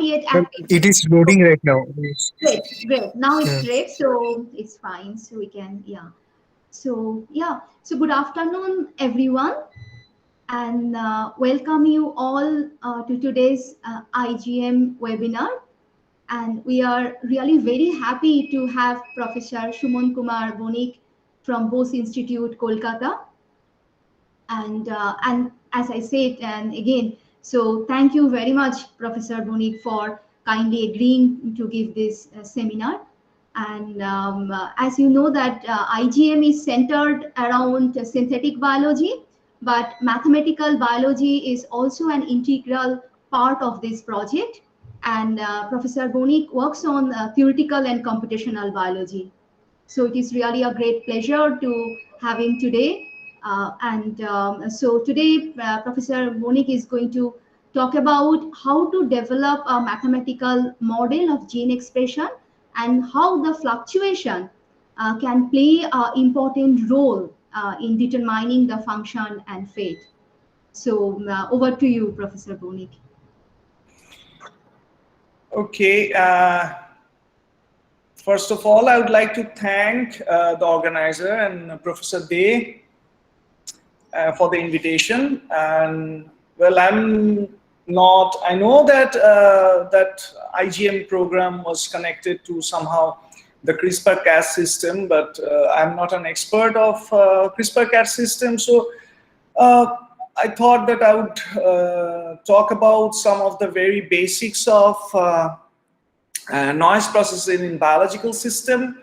not yet Well, active. it is loading right now. Yes. Great, great. Now it's Yeah. great, so it's fine. So we can, yeah. So yeah. So good afternoon, everyone, and welcome you all to today's IGM webinar. And we are really very happy to have Professor Kumar Banik from Bose Institute, Kolkata. And as I said, and again, so thank you very much, Professor Banik, for kindly agreeing to give this seminar. And as you know that IGM is centered around synthetic biology, but mathematical biology is also an integral part of this project. And Professor Banik works on theoretical and computational biology. So it is really a great pleasure to have him today. So today, Professor Banik is going to talk about how to develop a mathematical model of gene expression and how the fluctuation can play an important role in determining the function and fate. So over to you, Professor Banik. Okay. First of all, I would like to thank the organizer and Professor Day for the invitation. And well, I know that that IGM program was connected to somehow the CRISPR-Cas system, but I'm not an expert of CRISPR-Cas system. So I thought that I would talk about some of the very basics of noise processing in biological system,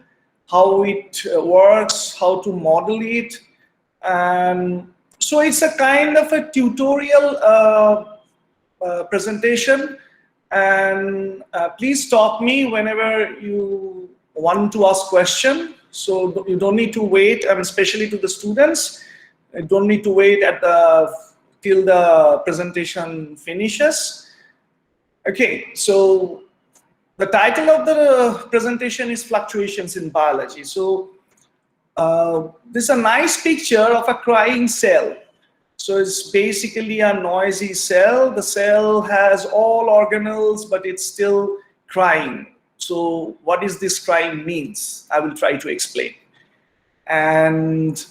how it works, how to model it. And so it's a kind of a tutorial presentation, and please stop me whenever you want to ask question. So you don't need to wait, and especially to the students, you don't need to wait till the presentation finishes. Okay, so the title of the presentation is Fluctuations in Biology. So this is a nice picture of a crying cell. So it's basically a noisy cell. The cell has all organelles, but it's still crying. So what is this crying means? I will try to explain. And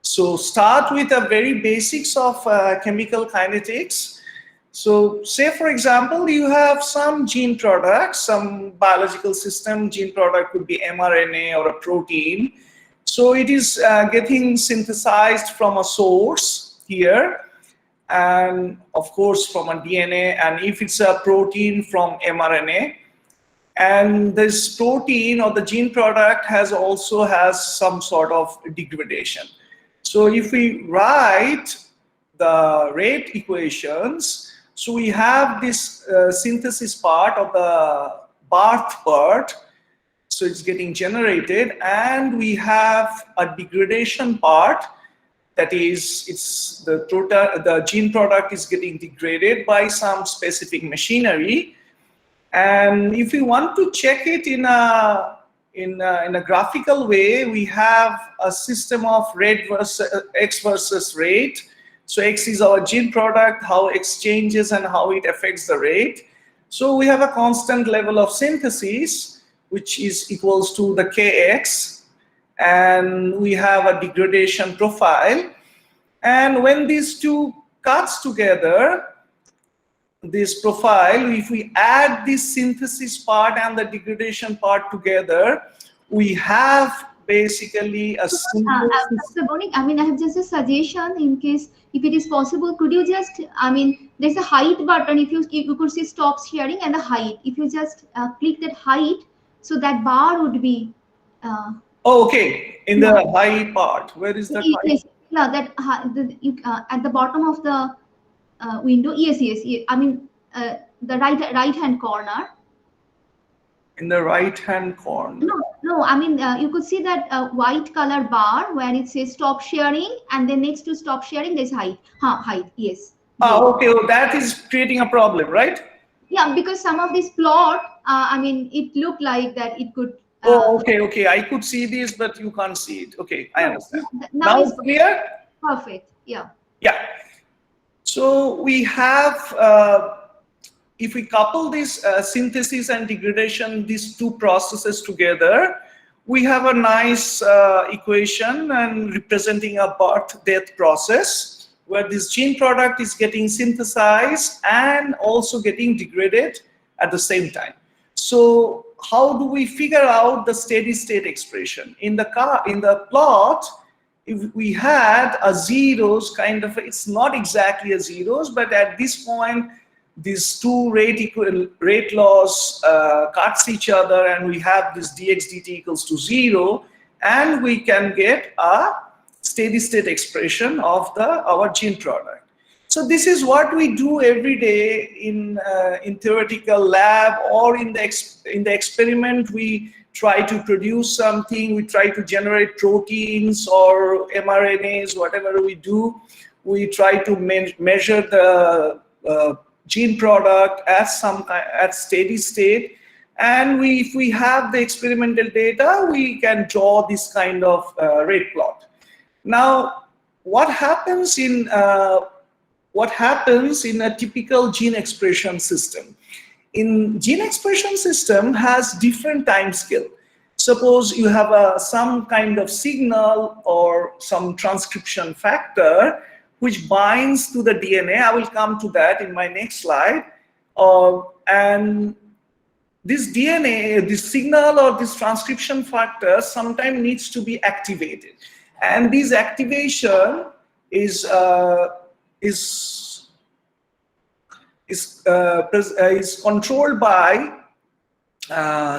so start with the very basics of chemical kinetics. So say, for example, you have some gene product, some biological system. Gene product could be mRNA or a protein. So it is getting synthesized from a source here, and of course from a DNA, and if it's a protein, from mRNA. And this protein or the gene product also has some sort of degradation. So if we write the rate equations, so we have this synthesis part of the birth part, so it's getting generated, and we have a degradation part, that is, the gene product is getting degraded by some specific machinery. And if we want to check it in a graphical way, we have a system of x versus rate. So x is our gene product, how x changes and how it affects the rate. So we have a constant level of synthesis, which is equals to the kx, and we have a degradation profile. And when these two cuts together, this profile, if we add this synthesis part and the degradation part together, we have basically a synthesis. Dr. Banik, I mean, I have just a suggestion in case, if it is possible, could you just, I mean, there's a height button. If you could see stop sharing and the height. If you just click that height, so that bar would be. Oh, okay. In the high part, where is that height? Yes, yeah, that at the bottom of the window. Yes. I mean, the right hand corner. In the right hand corner. No. I mean, you could see that white color bar where it says stop sharing, and then next to stop sharing there's height. Height. Yes. Oh, okay. Well, that is creating a problem, right? Yeah, because some of this plot, I mean, it looked like that it could. Oh, okay. I could see this, but you can't see it. Okay, I understand. Now it's clear? Perfect. Yeah. Yeah. So we have if we couple this synthesis and degradation, these two processes together, we have a nice equation and representing a birth-death process where this gene product is getting synthesized and also getting degraded at the same time. So how do we figure out the steady state expression? In the plot, if we had a zeros kind of, it's not exactly a zeros, but at this point, these two rate laws cuts each other, and we have this dx dt equals to 0, and we can get a steady state expression of our gene product. So this is what we do every day in theoretical lab, or in the experiment. We try to produce something, we try to generate proteins or mRNAs, whatever we do. We try to measure the gene product at steady state, and if we have the experimental data, we can draw this kind of rate plot. Now, what happens in a typical gene expression system? In gene expression system has different time scale. Suppose you have some kind of signal or some transcription factor which binds to the DNA. I will come to that in my next slide. And this DNA, this signal or this transcription factor sometimes needs to be activated. And this activation is controlled by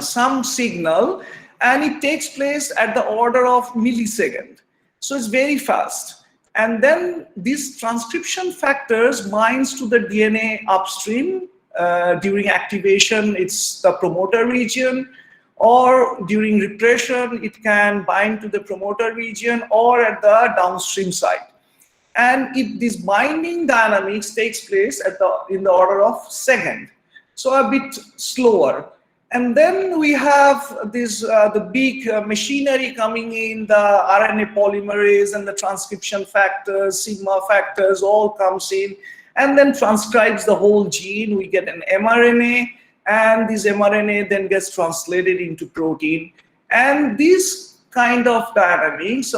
some signal, and it takes place at the order of millisecond. So it's very fast. And then these transcription factors binds to the DNA upstream. During activation, it's the promoter region, or during repression, it can bind to the promoter region or at the downstream side. And if this binding dynamics takes place in the order of second, so a bit slower. And then we have this the big machinery coming in, the RNA polymerase and the transcription factors, sigma factors, all comes in, and then transcribes the whole gene. We get an mRNA, and this mRNA then gets translated into protein. And this kind of dynamics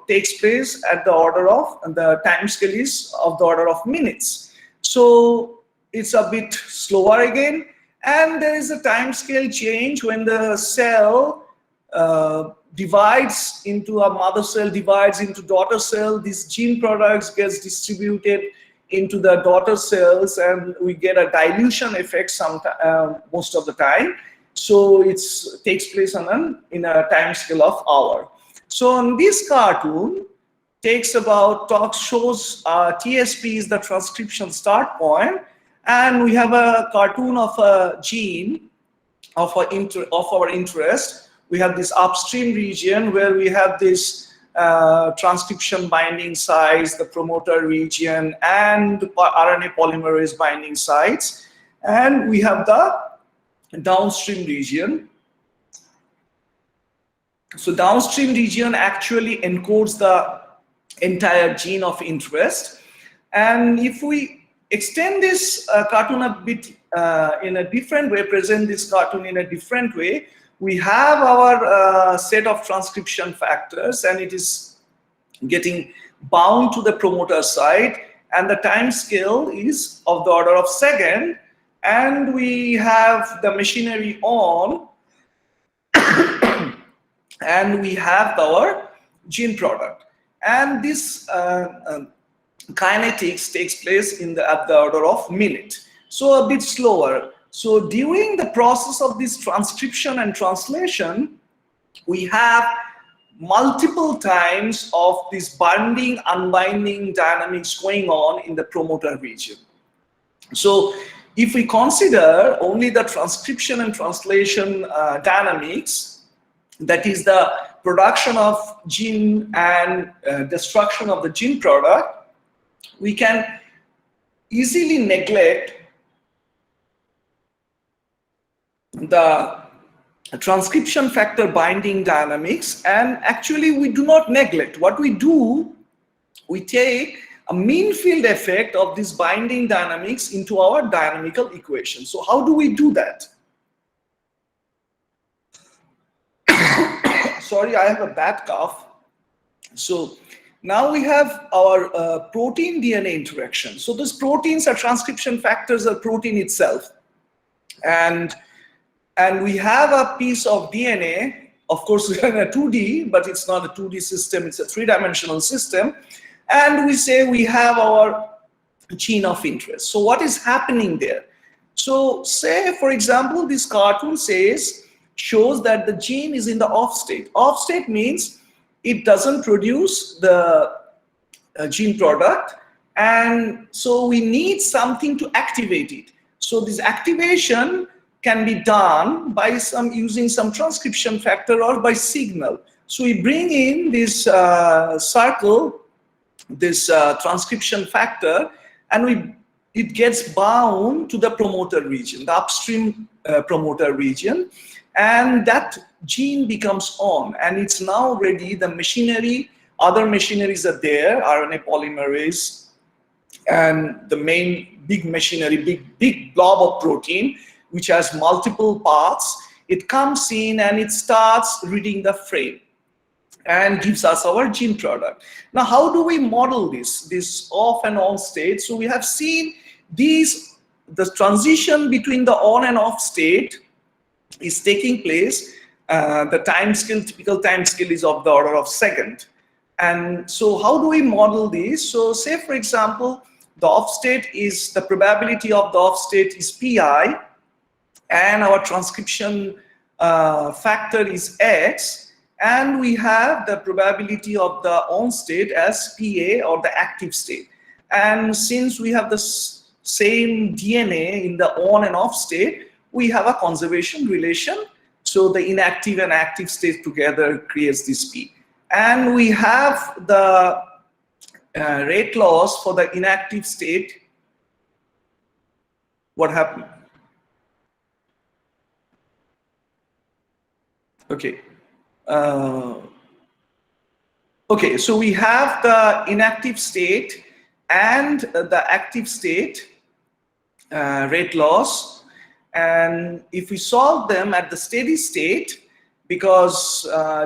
takes place at the order of, the time scale is of the order of minutes. So it's a bit slower again. And there is a time scale change when the cell divides into a mother cell, divides into daughter cell. These gene products gets distributed into the daughter cells, and we get a dilution effect most of the time. So it takes place in a time scale of hour. So on this cartoon, shows TSP is the transcription start point, and we have a cartoon of a gene of our interest. We have this upstream region where we have this transcription binding sites, the promoter region, and RNA polymerase binding sites, and we have the downstream region. So downstream region actually encodes the entire gene of interest. And if we extend this cartoon a bit in a different way, present this cartoon in a different way, we have our set of transcription factors, and it is getting bound to the promoter site, and the time scale is of the order of second, and we have the machinery on, and we have our gene product. And this kinetics takes place at the order of minute, so a bit slower. So during the process of this transcription and translation, we have multiple times of this binding, unbinding dynamics going on in the promoter region. So if we consider only the transcription and translation dynamics, that is the production of gene and destruction of the gene product, we can easily neglect the transcription factor binding dynamics. And actually we do not neglect. What we do, we take a mean field effect of this binding dynamics into our dynamical equation. So how do we do that? Sorry, I have a bad cough. So now we have our protein DNA interaction. So those proteins are transcription factors of protein itself. And we have a piece of DNA, of course, we're in a 2D, but it's not a 2D system, it's a 3-dimensional system. And we say we have our gene of interest. So what is happening there? So say, for example, this cartoon shows that the gene is in the off state. Off state means it doesn't produce the gene product, and so we need something to activate it. So this activation can be done by using some transcription factor or by signal. So we bring in this circle, this transcription factor, and it gets bound to the promoter region, the upstream promoter region, and that gene becomes on, and it's now ready. The machinery, other machineries are there, RNA polymerase, and the main big machinery, big blob of protein, which has multiple parts. It comes in and it starts reading the frame and gives us our gene product. Now, how do we model this off and on state? So we have seen the transition between the on and off state is taking place. The time scale, typical time scale is of the order of second. And so how do we model this? So say, for example, the off state is, the probability of the off state is pi, and our transcription factor is x, and we have the probability of the on state as Pa, or the active state. And since we have the same DNA in the on and off state, we have a conservation relation. So the inactive and active state together creates this P. And we have the rate loss for the inactive state. What happened? Okay. Okay, so we have the inactive state and the active state rate loss, and if we solve them at the steady state, because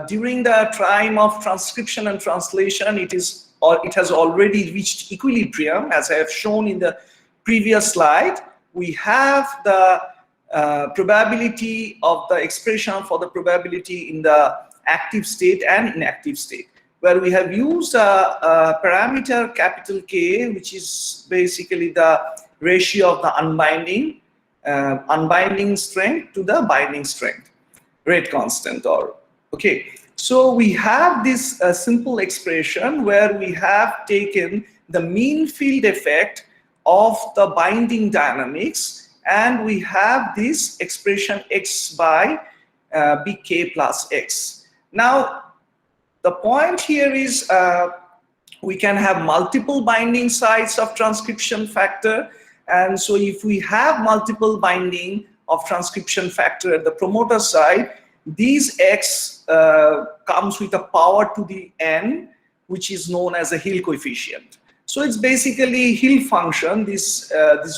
during the time of transcription and translation, it has already reached equilibrium, as I have shown in the previous slide. We have the probability of the expression for the probability in the active state and inactive state, where we have used a parameter capital K, which is basically the ratio of the unbinding strength to the binding strength, rate constant, or okay. So we have this simple expression where we have taken the mean field effect of the binding dynamics, and we have this expression x by bk plus x. Now, the point here is we can have multiple binding sites of transcription factor, and so if we have multiple binding of transcription factor at the promoter side, these x comes with a power to the n, which is known as a Hill coefficient. So it's basically Hill function. This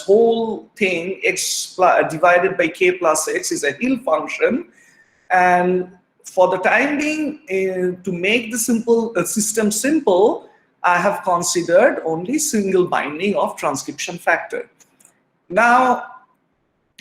whole thing, x divided by k plus x, is a Hill function. And for the time being, to make the system simple, I have considered only single binding of transcription factor. Now,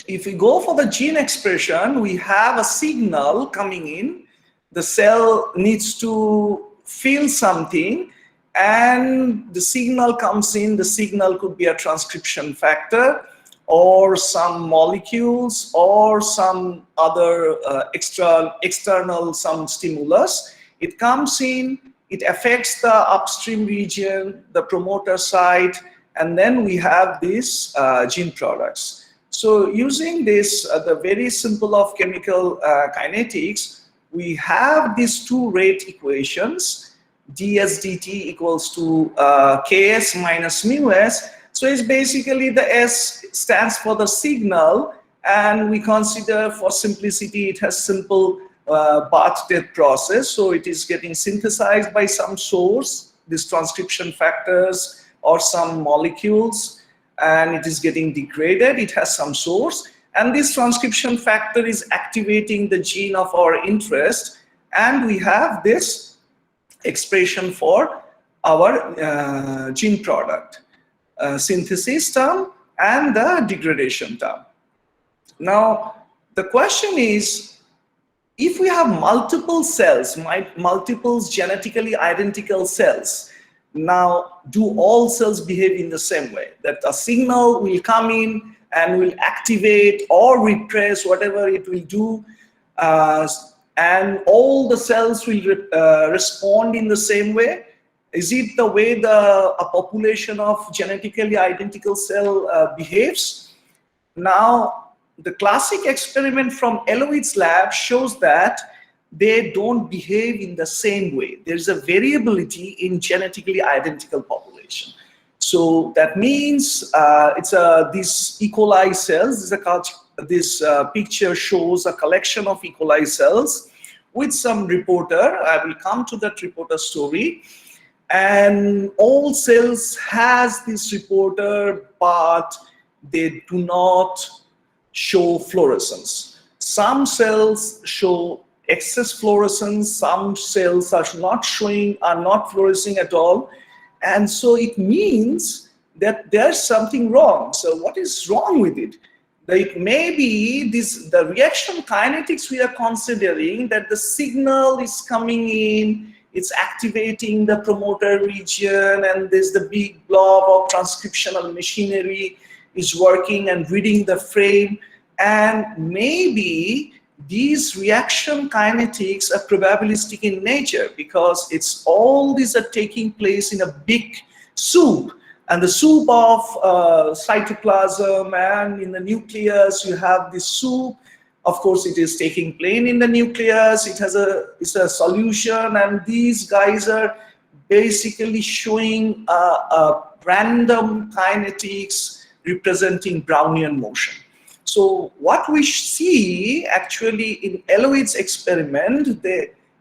if we go for the gene expression, we have a signal coming in. The cell needs to feel something, and the signal comes in. The signal could be a transcription factor, or some molecules, or some other external some stimulus. It comes in, it affects the upstream region, the promoter site, and then we have these gene products. So using this, the very simple of chemical kinetics, we have these two rate equations, ds dt equals to ks minus mu s. So it's basically the s stands for the signal, and we consider, for simplicity, it has simple birth-death process. So it is getting synthesized by some source, these transcription factors or some molecules, and it is getting degraded. It has some source, and this transcription factor is activating the gene of our interest, and we have this expression for our gene product, synthesis term and the degradation term. Now, the question is, if we have multiple cells, multiple genetically identical cells, now do all cells behave in the same way? That a signal will come in and will activate or repress whatever it will do, and all the cells will respond in the same way? Is it the way a population of genetically identical cell behaves? Now, the classic experiment from Eloit's lab shows that they don't behave in the same way. There's a variability in genetically identical population. So that means these E. coli cells. This picture shows a collection of E. coli cells with some reporter. I will come to that reporter story. And all cells has this reporter, but they do not show fluorescence. Some cells show excess fluorescence, some cells are not fluorescing at all, and so it means that there's something wrong. So what is wrong with it? It may be the reaction kinetics we are considering, that the signal is coming in, it's activating the promoter region, and there's the big blob of transcriptional machinery is working and reading the frame, and maybe these reaction kinetics are probabilistic in nature, because all these are taking place in a big soup, and the soup of cytoplasm, and in the nucleus you have this soup. Of course, it is taking place in the nucleus. It's a solution, and these guys are basically showing a random kinetics representing Brownian motion. So what we see actually in Eloit's experiment,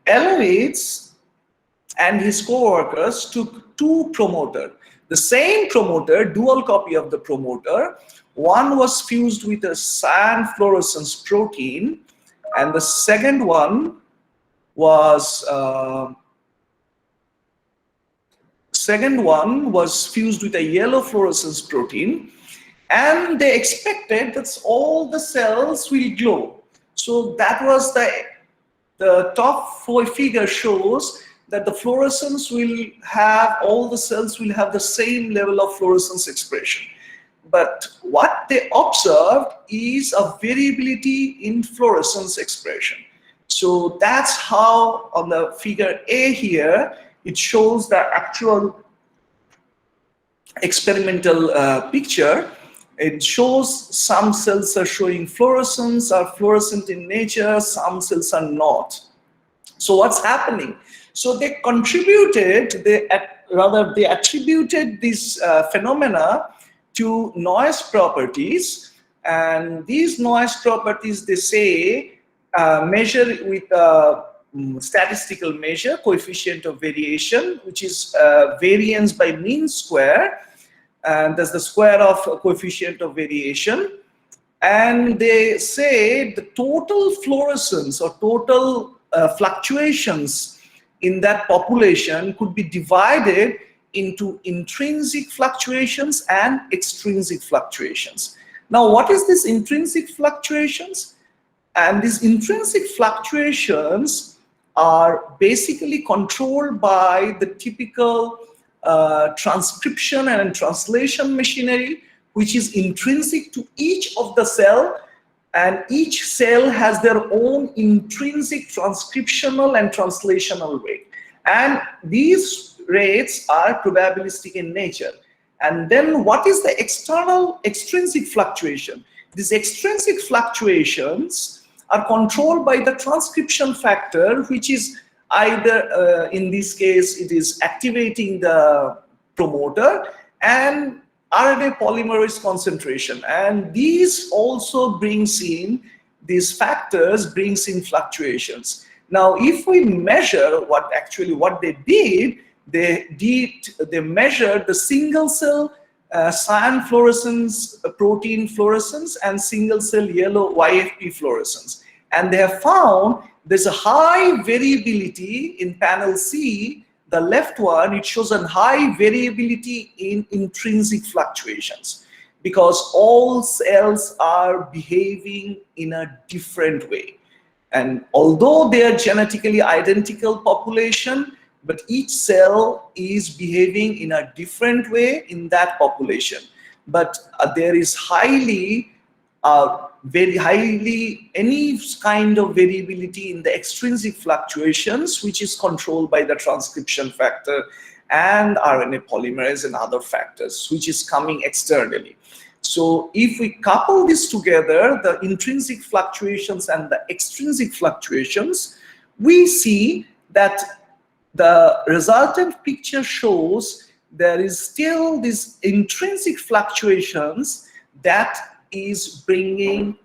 Eloitz and his co-workers took two promoters. The same promoter, dual copy of the promoter. One was fused with a cyan fluorescence protein, and the second one was fused with a yellow fluorescence protein, and they expected that all the cells will glow. So that was the top figure shows that the fluorescence will have, all the cells will have the same level of fluorescence expression. But what they observed is a variability in fluorescence expression. So that's how on the figure A here, it shows the actual experimental picture. It shows some cells are showing fluorescence, are fluorescent in nature, some cells are not. So what's happening? So they attributed this phenomena to noise properties, and these noise properties, they say, measure with a statistical measure, coefficient of variation, which is variance by mean square, and that's the square of coefficient of variation. And they say the total fluorescence or total fluctuations in that population could be divided into intrinsic fluctuations and extrinsic fluctuations. Now, what is this intrinsic fluctuations? And these intrinsic fluctuations are basically controlled by the typical transcription and translation machinery, which is intrinsic to each of the cell, and each cell has their own intrinsic transcriptional and translational rate. And these rates are probabilistic in nature. And then what is the extrinsic fluctuation? These extrinsic fluctuations are controlled by the transcription factor, which is either, in this case, it is activating the promoter, and RNA polymerase concentration. And these also brings in, these factors brings in fluctuations. Now, if we measure what they did, they measured the single cell cyan fluorescence, protein fluorescence, and single cell yellow YFP fluorescence. And they have found there's a high variability in panel C, the left one. It shows a high variability in intrinsic fluctuations because all cells are behaving in a different way. And although they are genetically identical population, but each cell is behaving in a different way in that population. But there is very highly any kind of variability in the extrinsic fluctuations, which is controlled by the transcription factor and RNA polymerase and other factors, which is coming externally. So if we couple this together, the intrinsic fluctuations and the extrinsic fluctuations, we see that the resultant picture shows there is still these intrinsic fluctuations that is bringing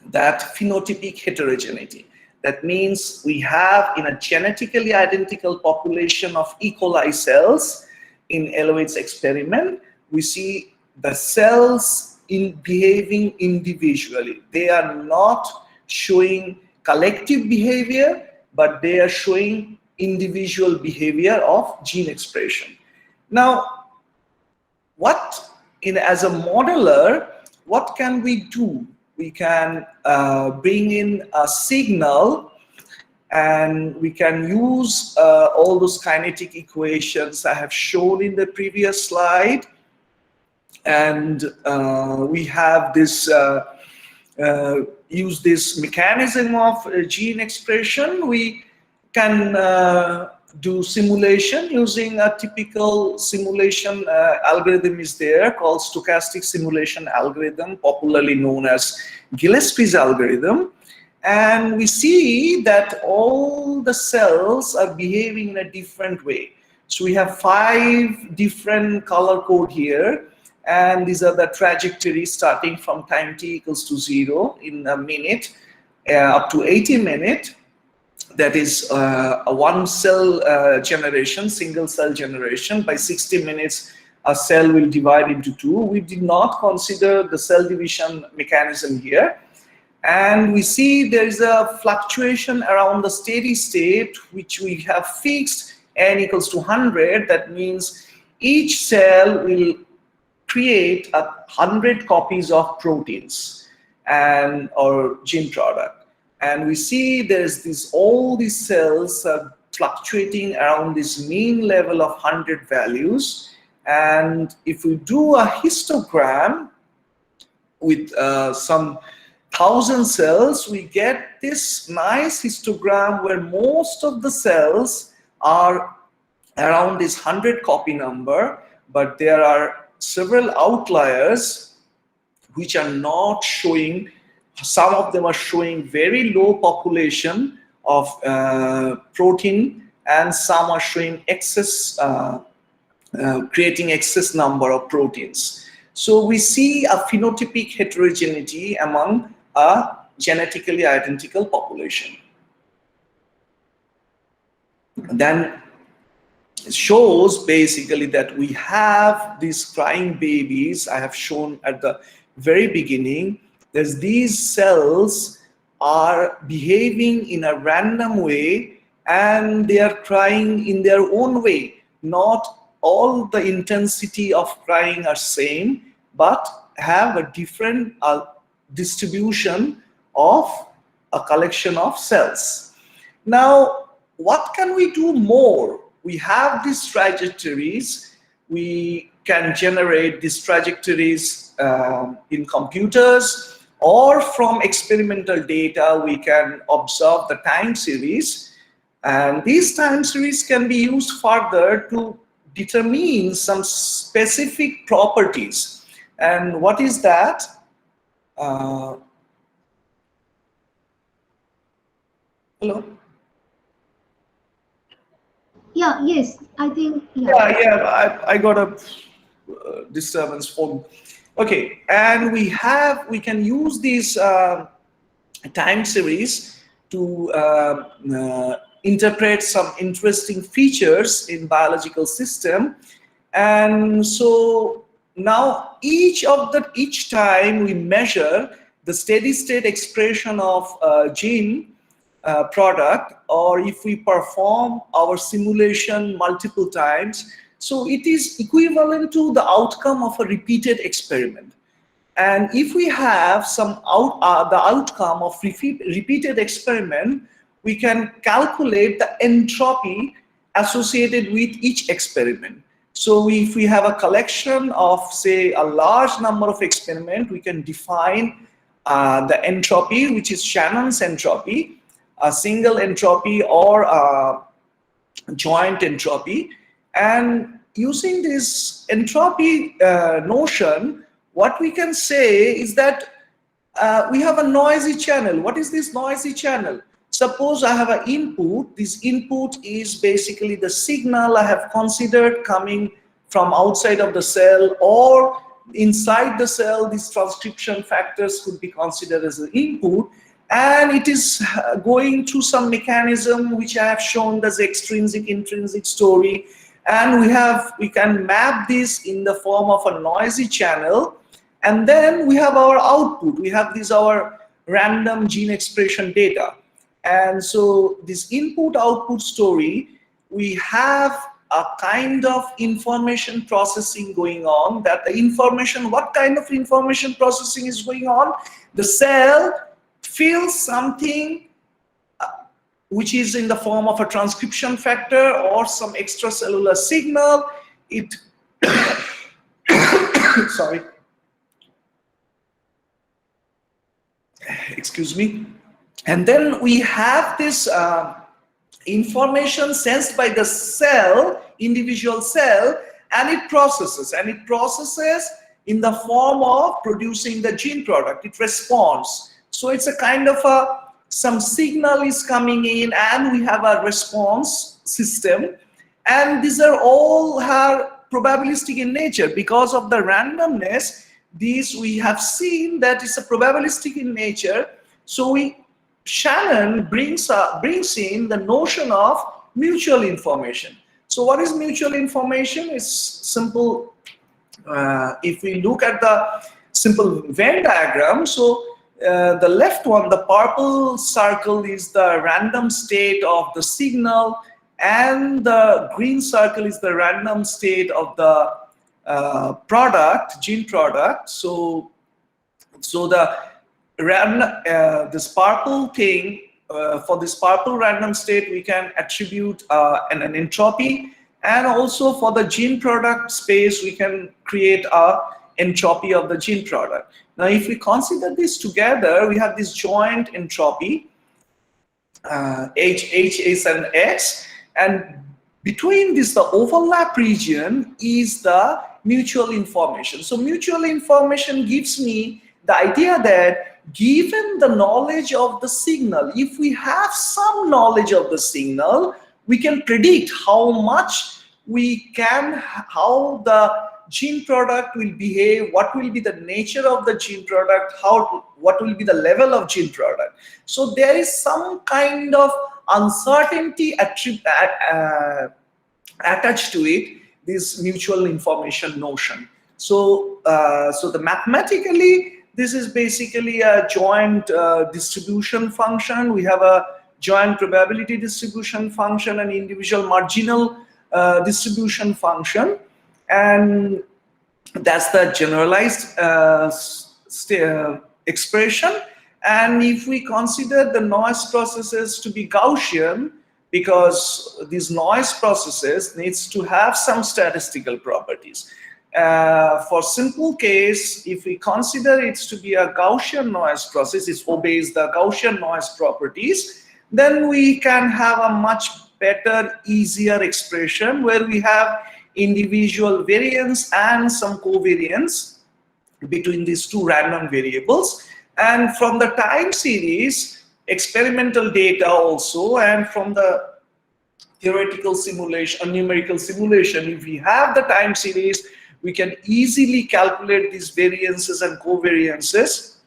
that phenotypic heterogeneity. That means we have in a genetically identical population of E. coli cells in Eloids experiment, we see the cells behaving individually. They are not showing collective behavior, but they are showing individual behavior of gene expression. Now, as a modeler, what can we do? We can bring in a signal, and we can use all those kinetic equations I have shown in the previous slide. And we have this use this mechanism of gene expression. We can do simulation using a typical simulation algorithm is there called stochastic simulation algorithm, popularly known as Gillespie's algorithm. And we see that all the cells are behaving in a different way. So we have 5 different color code here, and these are the trajectories starting from time t equals to 0 in a minute up to 80 minutes. That is a one cell generation, single cell generation. By 60 minutes, a cell will divide into 2. We did not consider the cell division mechanism here. And we see there is a fluctuation around the steady state, which we have fixed n equals to 100. That means each cell will create 100 copies of proteins and or gene product. And we see there's all these cells are fluctuating around this mean level of 100 values. And if we do a histogram with some 1,000 cells, we get this nice histogram where most of the cells are around this 100 copy number, but there are several outliers which are not showing. Some of them are showing very low population of protein, and some are showing excess, creating excess number of proteins. So we see a phenotypic heterogeneity among a genetically identical population. Then it shows basically that we have these crying babies I have shown at the very beginning. There's these cells are behaving in a random way, and they are crying in their own way. Not all the intensity of crying are same, but have a different distribution of a collection of cells. Now, what can we do more? We have these trajectories. We can generate these trajectories in computers, or from experimental data we can observe the time series, and these time series can be used further to determine some specific properties. And what is that? Hello? Yeah, yes, I think, I got a disturbance phone. Okay, and we can use these time series to interpret some interesting features in biological system. And so now each time we measure the steady state expression of gene product, or if we perform our simulation multiple times, so it is equivalent to the outcome of a repeated experiment. And if we have the outcome of repeated experiment, we can calculate the entropy associated with each experiment. So if we have a collection of, say, a large number of experiments, we can define the entropy, which is Shannon's entropy, a single entropy or a joint entropy. And using this entropy notion, what we can say is that we have a noisy channel. What is this noisy channel? Suppose I have an input. This input is basically the signal I have considered coming from outside of the cell, or inside the cell. These transcription factors could be considered as the input, and it is going through some mechanism which I have shown as extrinsic, intrinsic story, and we can map this in the form of a noisy channel. And then we have our output. We have our random gene expression data. And so this input-output story, we have a kind of information processing going on. That the information, what kind of information processing is going on? The cell feels something which is in the form of a transcription factor or some extracellular signal. It, sorry. Excuse me. And then we have this information sensed by the cell, individual cell, and it processes in the form of producing the gene product. It responds. So it's a kind of some signal is coming in, and we have a response system. And these are all probabilistic in nature because of the randomness. These we have seen that it's a probabilistic in nature. So Shannon brings in the notion of mutual information. So what is mutual information? It's simple. If we look at the simple Venn diagram, so the left one, the purple circle, is the random state of the signal, and the green circle is the random state of the gene product. So this purple thing, for this purple random state, we can attribute an entropy, and also for the gene product space, we can create a entropy of the gene product. Now, if we consider this together, we have this joint entropy, H, S, and X, and between this, the overlap region is the mutual information. So mutual information gives me the idea that given the knowledge of the signal, if we have some knowledge of the signal, we can predict how the gene product will behave, what will be the nature of the gene product, what will be the level of gene product. So there is some kind of uncertainty attached to it, this mutual information notion. So mathematically, this is basically a joint distribution function. We have a joint probability distribution function and individual marginal distribution function, and that's the generalized expression. And if we consider the noise processes to be Gaussian, because these noise processes needs to have some statistical properties. For simple case, if we consider it to be a Gaussian noise process, it obeys the Gaussian noise properties, then we can have a much better, easier expression where we have individual variance and some covariance between these two random variables. And from the time series, experimental data also, and from the theoretical simulation, numerical simulation, if we have the time series, we can easily calculate these variances and covariances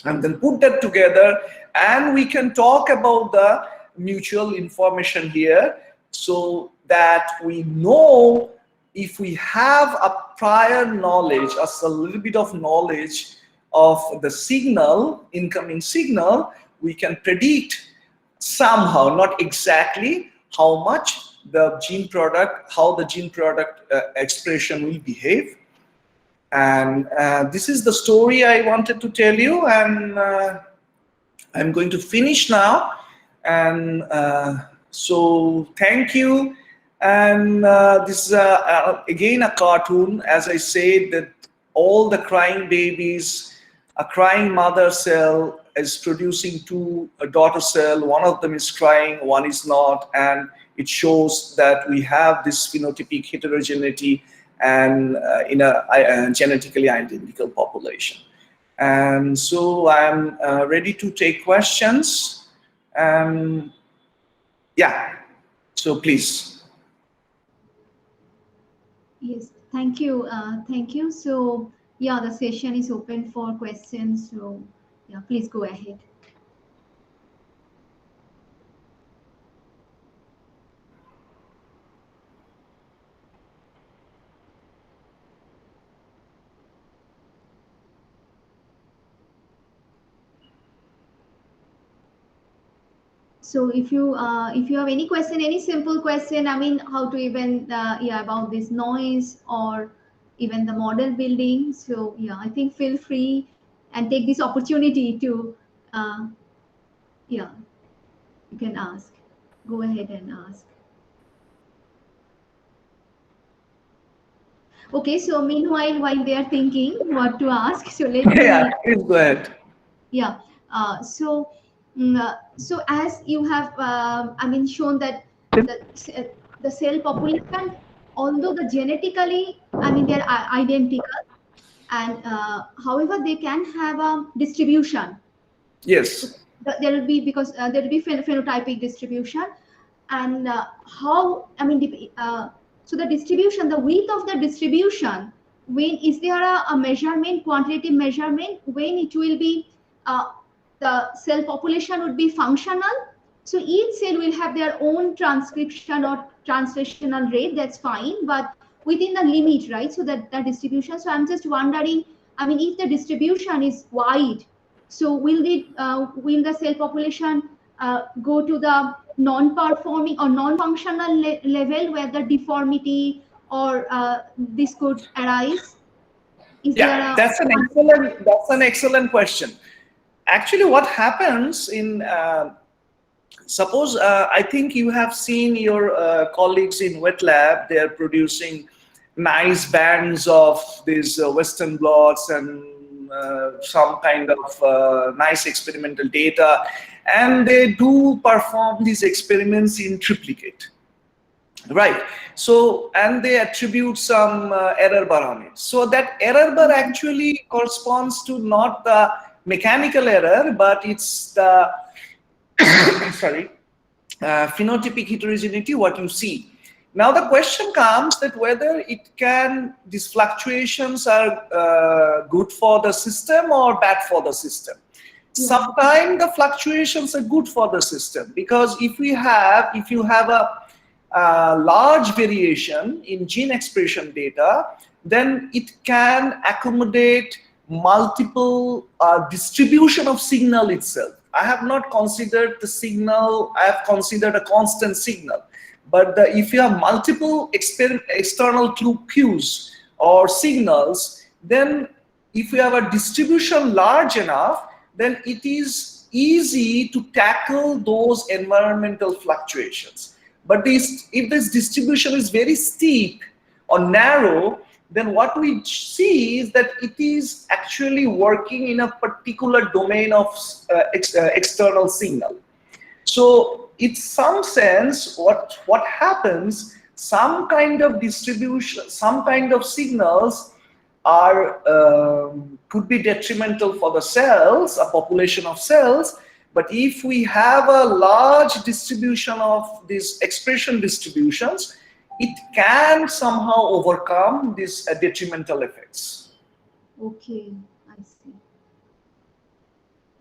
and then put that together and we can talk about the mutual information here, so that we know if we have a prior knowledge, a little bit of knowledge of the signal, incoming signal, we can predict somehow, not exactly, how much the gene product, how the gene product expression will behave. And this is the story I wanted to tell you, and I'm going to finish now. And so thank you. And this is again a cartoon. As I said, that all the crying babies, a crying mother cell is producing two daughter cell. One of them is crying, one is not, and it shows that we have this phenotypic heterogeneity and in a genetically identical population. And so I'm ready to take questions. Yeah, so please. Yes, thank you. Thank you. So, yeah, the session is open for questions. So, yeah, please go ahead. So if you have any question, any simple question, I mean, how to even yeah, about this noise or even the model building. So yeah, I think feel free and take this opportunity to yeah, you can ask. Go ahead and ask. Okay, so meanwhile, while they are thinking what to ask, so let Yeah, me please go ahead. yeah. So as you have, I mean, shown that the the cell population, although the genetically, I mean, they're identical, and however, they can have a distribution. So Yes. there will be, because there will be phenotypic distribution, and how, I mean, so the distribution, the width of the distribution, when is there a measurement, quantitative measurement, when it will be uh, the cell population would be functional. So each cell will have their own transcription or translational rate, that's fine, but within the limit, right? So that the distribution, so I'm just wondering, I mean, if the distribution is wide, so will the cell population go to the non-performing or non-functional level where the deformity or this could arise? Is there Yeah, a that's an excellent question. Actually, what happens in suppose I think you have seen your colleagues in wet lab. They are producing nice bands of these Western blots and some kind of nice experimental data, and they do perform these experiments in triplicate. Right. So, and they attribute some error bar on it. So that error bar actually corresponds to not the mechanical error, but it's the sorry, phenotypic heterogeneity, what you see. Now the question comes that whether these fluctuations are good for the system or bad for the system. Yeah. Sometimes the fluctuations are good for the system, because if you have a large variation in gene expression data, then it can accommodate multiple distribution of signal itself. I have not considered the signal, I have considered a constant signal. But if you have multiple external cues or signals, then if you have a distribution large enough, then it is easy to tackle those environmental fluctuations. But if this distribution is very steep or narrow, then what we see is that it is actually working in a particular domain of external signal. So in some sense, what happens, some kind of distribution, some kind of signals are could be detrimental for the cells, a population of cells. But if we have a large distribution of these expression distributions, it can somehow overcome these detrimental effects. Okay, I see.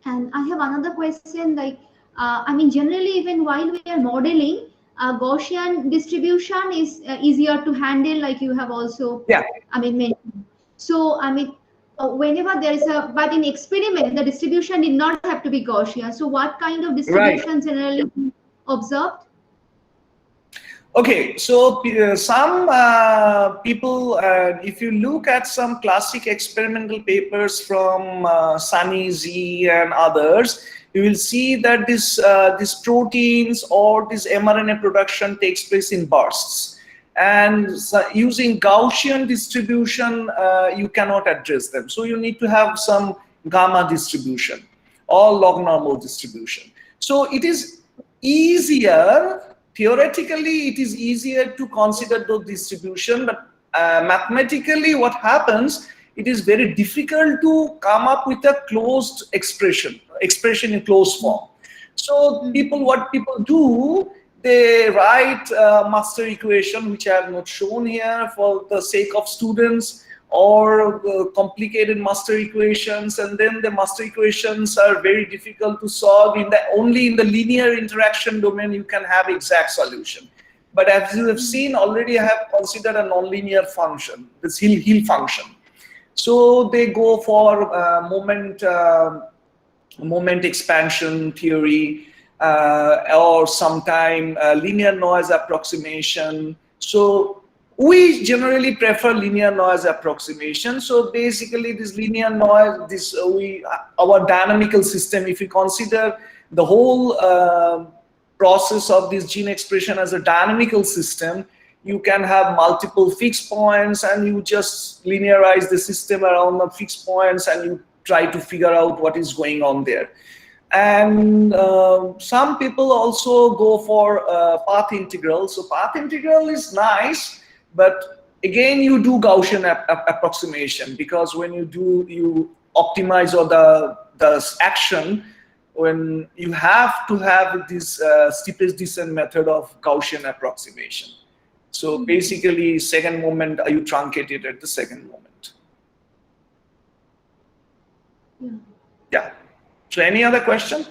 And I have another question, like, I mean, generally, even while we are modeling, Gaussian distribution is easier to handle, like you have also, Yeah, I mean, mentioned. So, I mean, whenever there is a, but in experiment, the distribution did not have to be Gaussian. So, what kind of right. distribution generally observed? Okay, so some people, if you look at some classic experimental papers from Sunny Z and others, you will see that this proteins or this mRNA production takes place in bursts. And so using Gaussian distribution, you cannot address them. So you need to have some gamma distribution or log normal distribution. So it is easier, theoretically it is easier to consider those distribution, but mathematically what happens, it is very difficult to come up with a closed expression in closed form. So what people do, they write a master equation, which I have not shown here for the sake of students, or complicated master equations, and then the master equations are very difficult to solve. Only in the linear interaction domain you can have exact solution. But as you have seen already, I have considered a nonlinear function, this Hill function. So they go for moment expansion theory, or sometime linear noise approximation. So we generally prefer linear noise approximation. So basically this linear noise, our dynamical system, if we consider the whole process of this gene expression as a dynamical system, you can have multiple fixed points and you just linearize the system around the fixed points and you try to figure out what is going on there. And some people also go for path integral. So path integral is nice, but again you do Gaussian approximation, because when you optimize or the action, when you have to have this steepest descent method of Gaussian approximation. So basically second moment you truncate it at the second moment. Yeah. So any other question?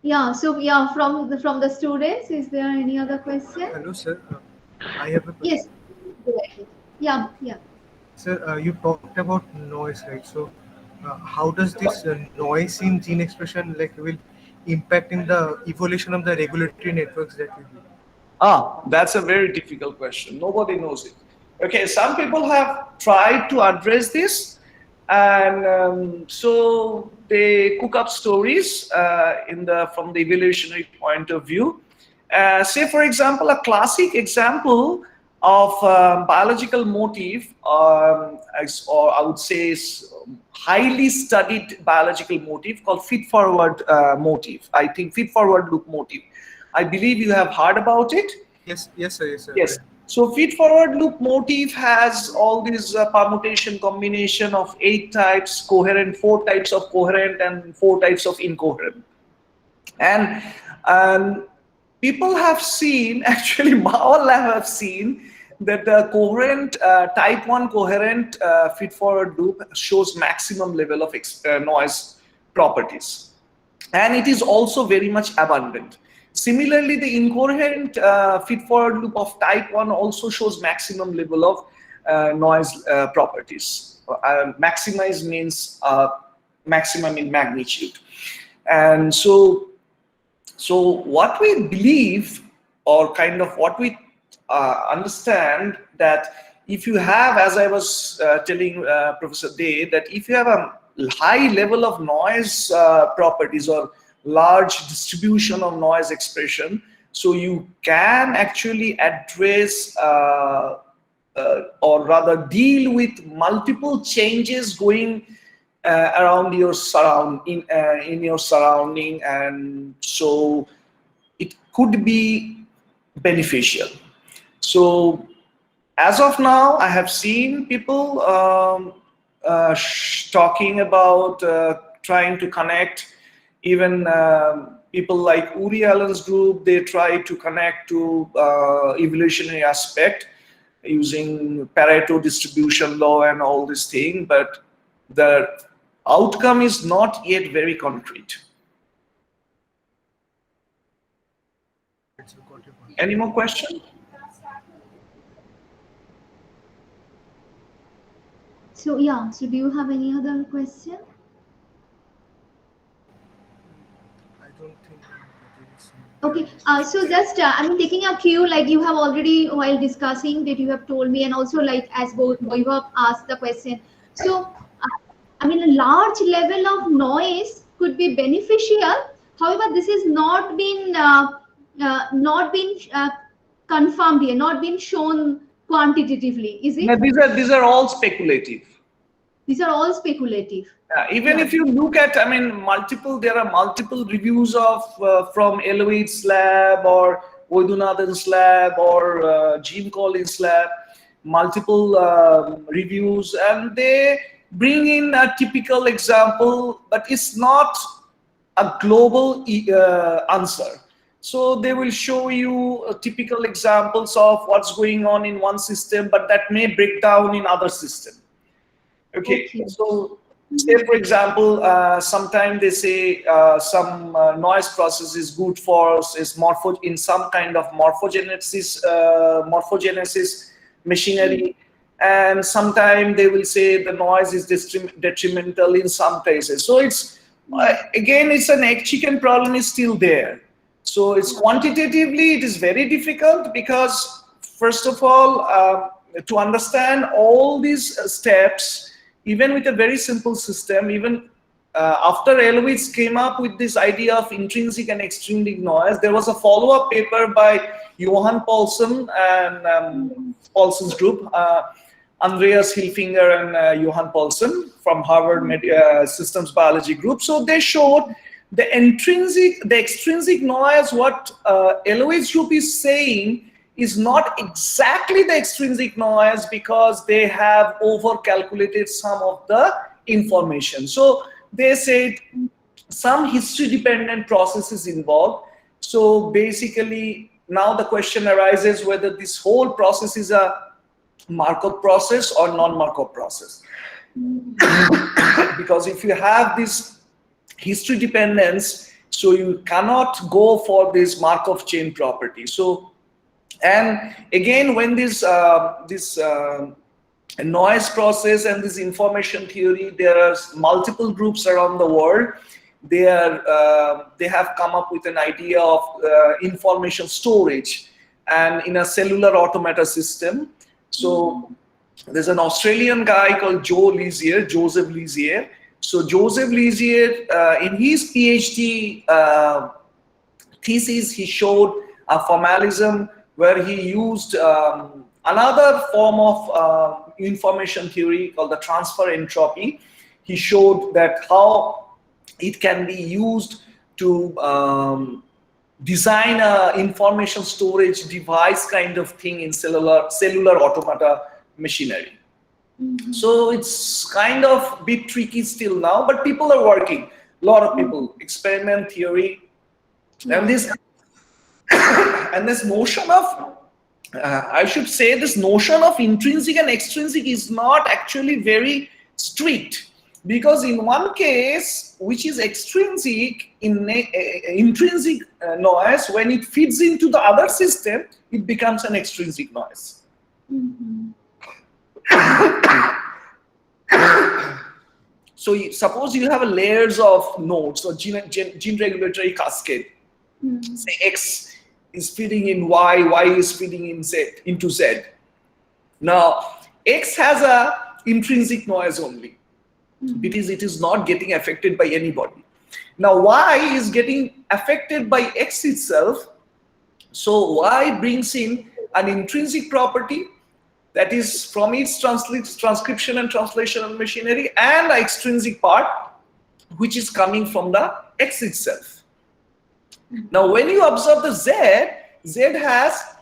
Yeah, so yeah, from the students, is there any other question? Hello, sir. I have a Yes, question. go ahead. Yeah, yeah. Sir, you talked about noise, right? So, how does this noise in gene expression will impact in the evolution of the regulatory networks that we do? That's a very difficult question. Nobody knows it. Okay, some people have tried to address this, and so they cook up stories from the evolutionary point of view. Say, for example, a classic example of biological motif, or I would say highly studied biological motif called feed-forward motif. I think feed-forward loop motif. I believe you have heard about it. Yes, yes, sir. Yes, sir. Yes. So feed-forward loop motif has all these permutation combination of 8 types, coherent, 4 types of coherent, and 4 types of incoherent. And people have seen, actually our lab have seen, that the coherent, type 1 coherent feed-forward loop shows maximum level of noise properties. And it is also very much abundant. Similarly, the incoherent feed-forward loop of type 1 also shows maximum level of noise properties. Maximize means maximum in magnitude. And so what we believe, or kind of what we understand, that if you have, as I was telling Professor Day, that if you have a high level of noise properties or large distribution of noise expression, so you can actually address or rather deal with multiple changes going around your in your surrounding, and so it could be beneficial. So as of now, I have seen people talking about trying to connect. Even people like Uri Allen's group, they try to connect to evolutionary aspect using Pareto distribution law and all this thing, but the outcome is not yet very concrete. Any more questions? So yeah, so do you have any other question? I don't think there is Okay, so just I'm taking a cue, like you have already, while discussing that, you have told me, and also like as both you have asked the question. So I mean, a large level of noise could be beneficial. However, this is not been confirmed here, not been shown quantitatively, is No, it? these are all speculative. These are all speculative. Even Yeah. if you look at, I mean, there are multiple reviews of from Eloise's lab or Vaidyanathan's lab or Jim Collins' lab, multiple reviews, and they bring in a typical example, but it's not a global answer. So they will show you typical examples of what's going on in one system, but that may break down in other system. Okay, Okay. so say for example, sometimes they say some noise process is good for is in some kind of morphogenesis machinery, and sometimes they will say the noise is detrimental in some places. So it's again, it's an egg chicken problem is still there. So it's quantitatively it is very difficult because first of all, to understand all these steps, even with a very simple system, even after Eloise came up with this idea of intrinsic and extrinsic noise, there was a follow-up paper by Johan Paulsen and Paulsen's group, Andreas Hilfinger and Johan Paulsen from Harvard Systems Biology Group. So they showed the extrinsic noise, what Eloise group is saying is not exactly the extrinsic noise because they have over calculated some of the information. So they said some history dependent processes involved. So basically now the question arises whether this whole process is a Markov process or non-Markov process. Because if you have this history dependence, so you cannot go for this Markov chain property. So, and again, when this noise process and this information theory, there are multiple groups around the world. They have come up with an idea of information storage and in a cellular automata system. So there's an Australian guy called Joseph Lizier. So Joseph Lizier, in his PhD thesis, he showed a formalism where he used another form of information theory called the transfer entropy. He showed that how it can be used to design a information storage device kind of thing in cellular automata machinery. So it's kind of a bit tricky still now, but people are working. A lot of people, experiment theory, and this notion of, I should say, this notion of intrinsic and extrinsic is not actually very strict, because in one case, which is extrinsic, intrinsic noise, when it feeds into the other system, it becomes an extrinsic noise. So suppose you have a layers of nodes or gene regulatory cascade. Say X is feeding in Y, Y is feeding in Z, into Z. Now X has a intrinsic noise only because it is not getting affected by anybody. Now Y is getting affected by X itself. So Y brings in an intrinsic property that is from its transcription and translational machinery, and the extrinsic part which is coming from the X itself. Now when you observe the Z has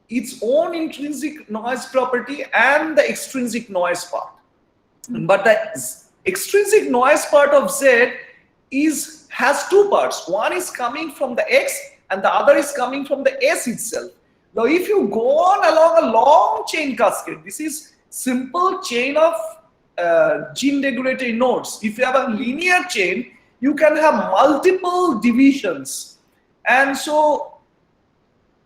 its own intrinsic noise property and the extrinsic noise part. But the extrinsic noise part of Z has two parts. One is coming from the X and the other is coming from the S itself. Now if you go on along a long chain cascade, this is simple chain of gene regulatory nodes. If you have a linear chain, you can have multiple divisions. And so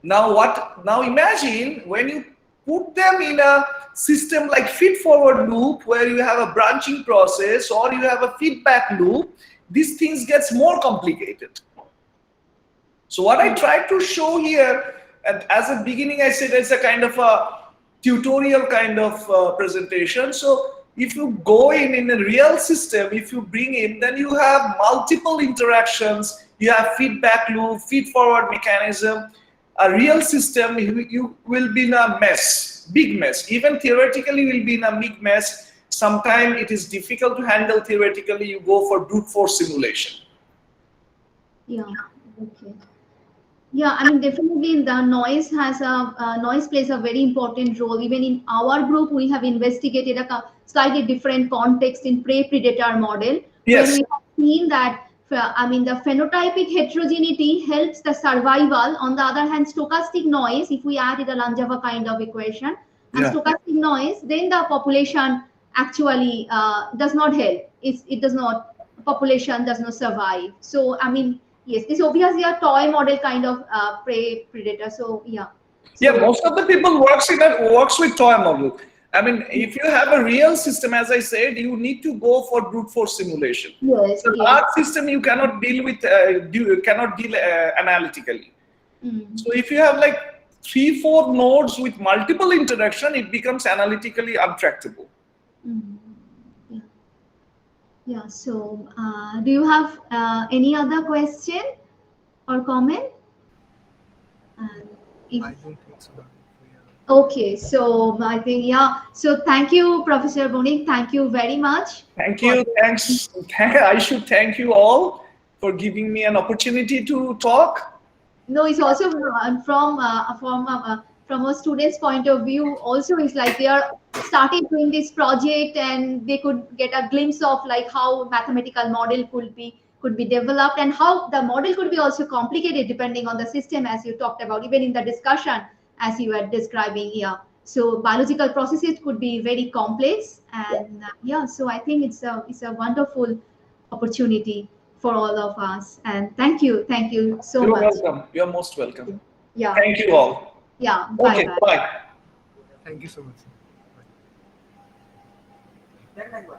now imagine when you put them in a system like feed-forward loop, where you have a branching process or you have a feedback loop, these things gets more complicated. So what I tried to show here, and as a beginning I said it's a kind of a tutorial kind of presentation. So if you go in a real system, if you bring in, then you have multiple interactions, you have feedback loop, feed-forward mechanism. A real system, you will be in a mess, big mess. Even theoretically, will be in a big mess. Sometimes it is difficult to handle theoretically. You go for brute force simulation. Yeah. Okay. Yeah, I mean, definitely the noise has noise plays a very important role. Even in our group, we have investigated a slightly different context in prey-predator model, where Yes. we have seen that I mean, the phenotypic heterogeneity helps the survival. On the other hand, stochastic noise, if we add it a Lanjava kind of equation, and Yeah. stochastic noise, then the population actually does not help. It does not, population does not survive. So, I mean, yes, this obviously a toy model kind of prey predator. So, yeah. Yeah, So, most of the people works with toy model. I mean, if you have a real system, as I said, you need to go for brute force simulation. yes, The yes. large system you cannot deal with, cannot deal analytically. Mm. So if you have like 3-4 nodes with multiple interaction, it becomes analytically untractable. Mm. Yeah. Yeah. So, do you have any other question or comment? And if I don't think so. Yeah. okay, so I think yeah. So thank you, Professor Banik. Thank you very much. Thank For you. Thanks. I should thank you all for giving me an opportunity to talk. no, it's also from a student's point of view. Also, it's like they are started doing this project and they could get a glimpse of like how mathematical model could be developed and how the model could be also complicated depending on the system, as you talked about, even in the discussion as you were describing here. So biological processes could be very complex, and yeah. So I think it's a wonderful opportunity for all of us. And thank you so You're much. welcome. You're most welcome. Yeah, Thank you all. yeah. Bye Okay, bye. bye. Thank you so much. Bye.